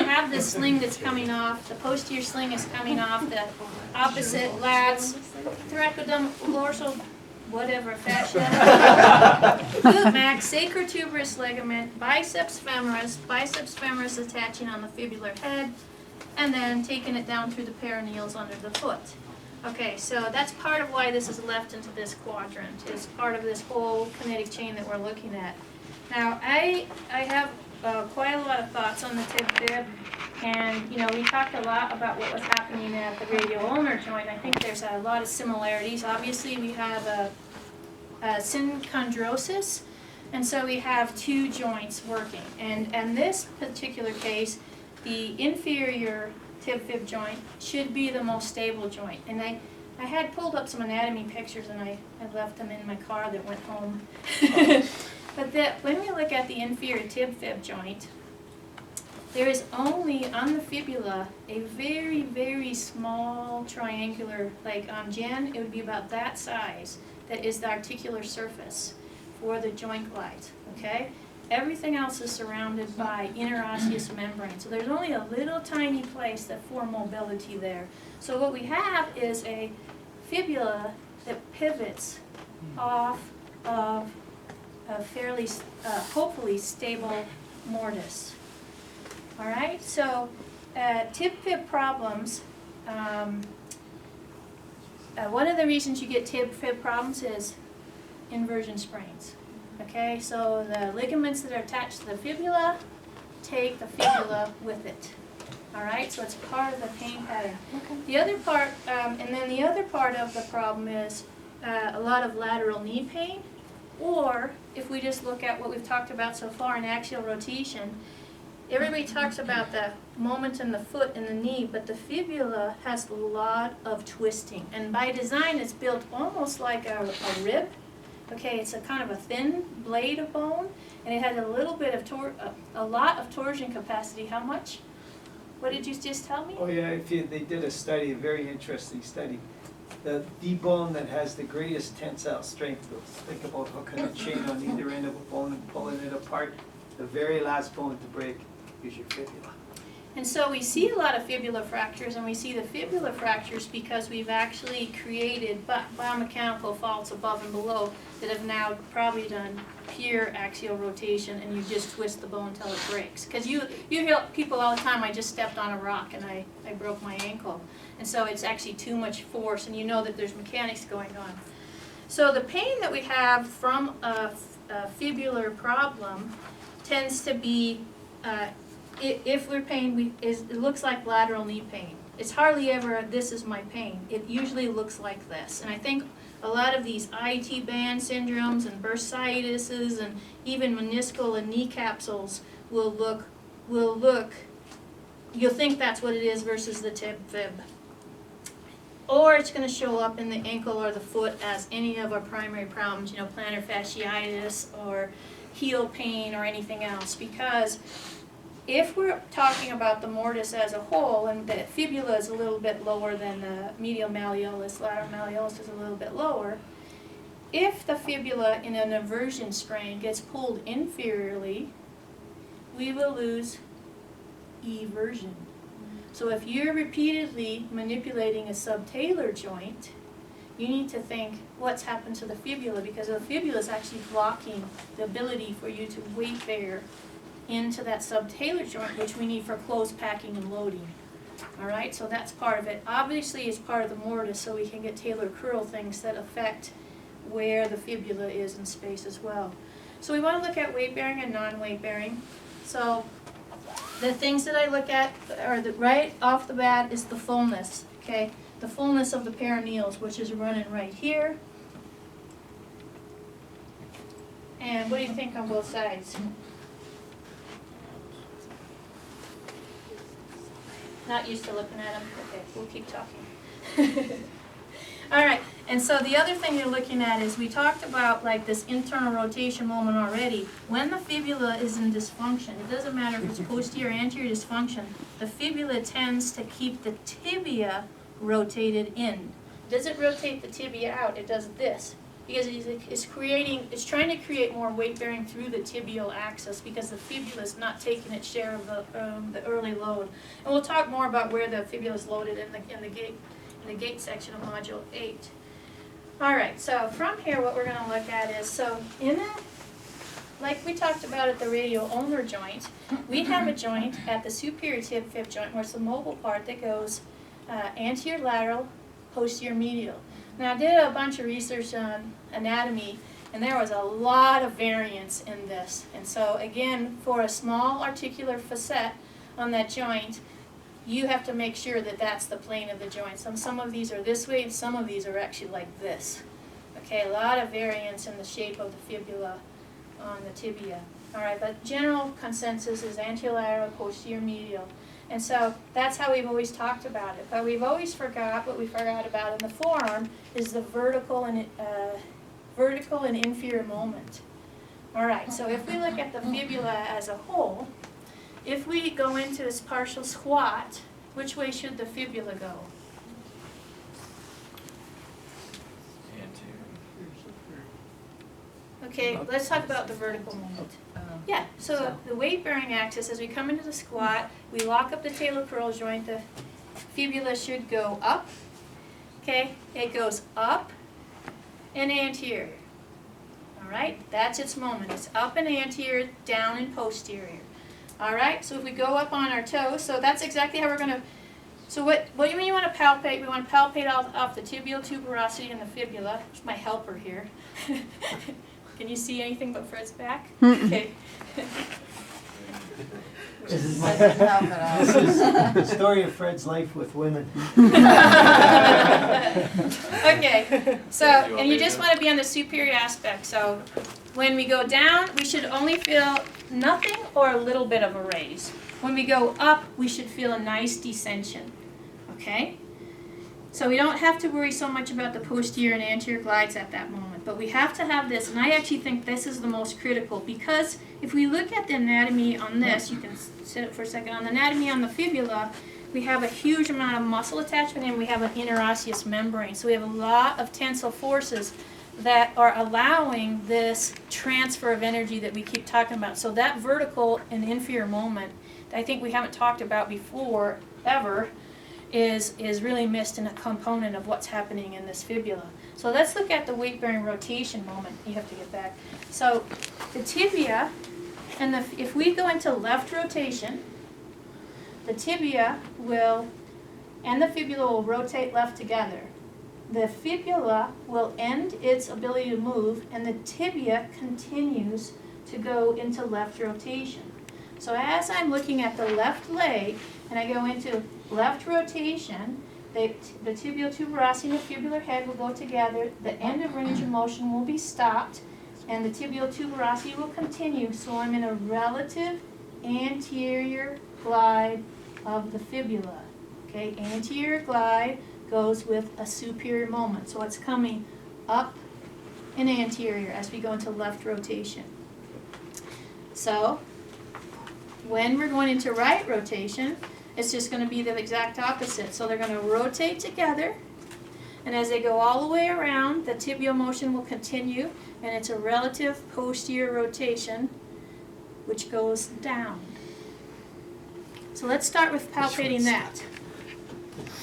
you have this sling that's coming off, the posterior sling is coming off, the opposite lats, thoracodorsal, whatever, fascia, glute max, sacrotuberous ligament, biceps femoris attaching on the fibular head, and then taking it down through the peroneals under the foot. Okay, so that's part of why this is left into this quadrant, is part of this whole kinetic chain that we're looking at. Now, I have quite a lot of thoughts on the tib-fib, and we talked a lot about what was happening at the radial ulnar joint. I think there's a lot of similarities. Obviously, we have a synchondrosis, and so we have two joints working. And in this particular case, the inferior tib-fib joint should be the most stable joint. And I had pulled up some anatomy pictures, and I left them in my car that went home. But when we look at the inferior tib-fib joint, there is only on the fibula a very, very small triangular, like on Jen, it would be about that size, that is the articular surface for the joint glide, okay? Everything else is surrounded by interosseous membrane. So there's only a little tiny place that for mobility there. So what we have is a fibula that pivots off of a fairly, hopefully stable mortise. All right, so tib-fib problems, one of the reasons you get tib-fib problems is inversion sprains. Okay, so the ligaments that are attached to the fibula take the fibula with it. All right, so it's part of the pain pattern. Okay. The other part, and then the other part of the problem is a lot of lateral knee pain, or if we just look at what we've talked about so far in axial rotation, everybody talks about the moment in the foot and the knee, but the fibula has a lot of twisting. And by design, it's built almost like a rib. Okay, it's a kind of a thin blade of bone, and it has a little bit of a lot of torsion capacity. How much? What did you just tell me? Oh yeah, they did a study, a very interesting study. The bone that has the greatest tensile strength, think about hooking a chain on either end of a bone and pulling it apart. The very last bone to break is your fibula. And so we see a lot of fibula fractures, and we see the fibula fractures because we've actually created biomechanical faults above and below that have now probably done pure axial rotation, and you just twist the bone until it breaks. Because you hear people all the time, I just stepped on a rock and I broke my ankle. And so it's actually too much force, and you know that there's mechanics going on. So the pain that we have from a fibular problem tends to be, if we're pain, it looks like lateral knee pain. It's hardly ever, this is my pain. It usually looks like this. And I think a lot of these IT band syndromes and bursitis and even meniscal and knee capsules will look, you'll think that's what it is versus the tib-fib. Or it's going to show up in the ankle or the foot as any of our primary problems, plantar fasciitis or heel pain or anything else. Because if we're talking about the mortise as a whole, and the fibula is a little bit lower than the medial malleolus, lateral malleolus is a little bit lower, if the fibula in an inversion sprain gets pulled inferiorly, we will lose eversion. So if you're repeatedly manipulating a subtalar joint, you need to think what's happened to the fibula, because the fibula is actually blocking the ability for you to weight bear into that subtalar joint, which we need for close packing and loading. All right, so that's part of it. Obviously, it's part of the mortise, so we can get talar curl things that affect where the fibula is in space as well. So we want to look at weight bearing and non-weight bearing. So the things that I look at are right off the bat is the fullness. Okay, the fullness of the peroneals, which is running right here. And what do you think on both sides? Not used to looking at them? Okay, we'll keep talking. All right, and so the other thing you're looking at is we talked about like this internal rotation moment already. When the fibula is in dysfunction, it doesn't matter if it's posterior or anterior dysfunction, the fibula tends to keep the tibia rotated in. It doesn't rotate the tibia out, it does this. because it's trying to create more weight bearing through the tibial axis because the fibula is not taking its share of the early load. And we'll talk more about where the fibula is loaded in the gait section of Module 8. All right, so from here what we're going to look at is, so in that, like we talked about at the radial ulnar joint, we have a joint at the superior tib fib joint where it's the mobile part that goes anterior lateral, posterior medial. Now I did a bunch of research on anatomy and there was a lot of variance in this. And so again, for a small articular facet on that joint, you have to make sure that that's the plane of the joint. Some of these are this way and some of these are actually like this. Okay, a lot of variance in the shape of the fibula on the tibia. All right, but general consensus is anterolateral, posterior medial. And so that's how we've always talked about it. But we've always forgot what we forgot about in the forearm is the vertical and inferior moment. All right, so if we look at the fibula as a whole, if we go into this partial squat, which way should the fibula go? Okay, let's talk about the vertical moment. Yeah, so the weight-bearing axis, as we come into the squat, we lock up the talocrural joint, the fibula should go up, okay? It goes up and anterior, all right? That's its moment. It's up and anterior, down and posterior, all right? So if we go up on our toes, so that's exactly how we're going to, so what do you mean you want to palpate? We want to palpate off the tibial tuberosity and the fibula. It's my helper here. Can you see anything but Fred's back? Okay. This is the story of Fred's life with women. Okay, so, and you just want to be on the superior aspect. So when we go down, we should only feel nothing or a little bit of a raise. When we go up, we should feel a nice descension. Okay? So we don't have to worry so much about the posterior and anterior glides at that moment. But we have to have this, and I actually think this is the most critical, because if we look at the anatomy on this, you can sit it for a second, on the anatomy on the fibula, we have a huge amount of muscle attachment and we have an interosseous membrane. So we have a lot of tensile forces that are allowing this transfer of energy that we keep talking about. So that vertical and inferior moment, I think we haven't talked about before, ever, is really missed in a component of what's happening in this fibula. So let's look at the weight-bearing rotation moment. You have to get back. So the tibia, and if we go into left rotation, the tibia will, and the fibula will rotate left together. The fibula will end its ability to move, and the tibia continues to go into left rotation. So as I'm looking at the left leg, and I go into left rotation, the tibial tuberosity and the fibular head will go together, the end of range of motion will be stopped, and the tibial tuberosity will continue, so I'm in a relative anterior glide of the fibula. Okay, anterior glide goes with a superior moment, so it's coming up and anterior as we go into left rotation. So when we're going into right rotation, it's just going to be the exact opposite. So they're going to rotate together, and as they go all the way around, the tibial motion will continue, and it's a relative posterior rotation, which goes down. So let's start with palpating that.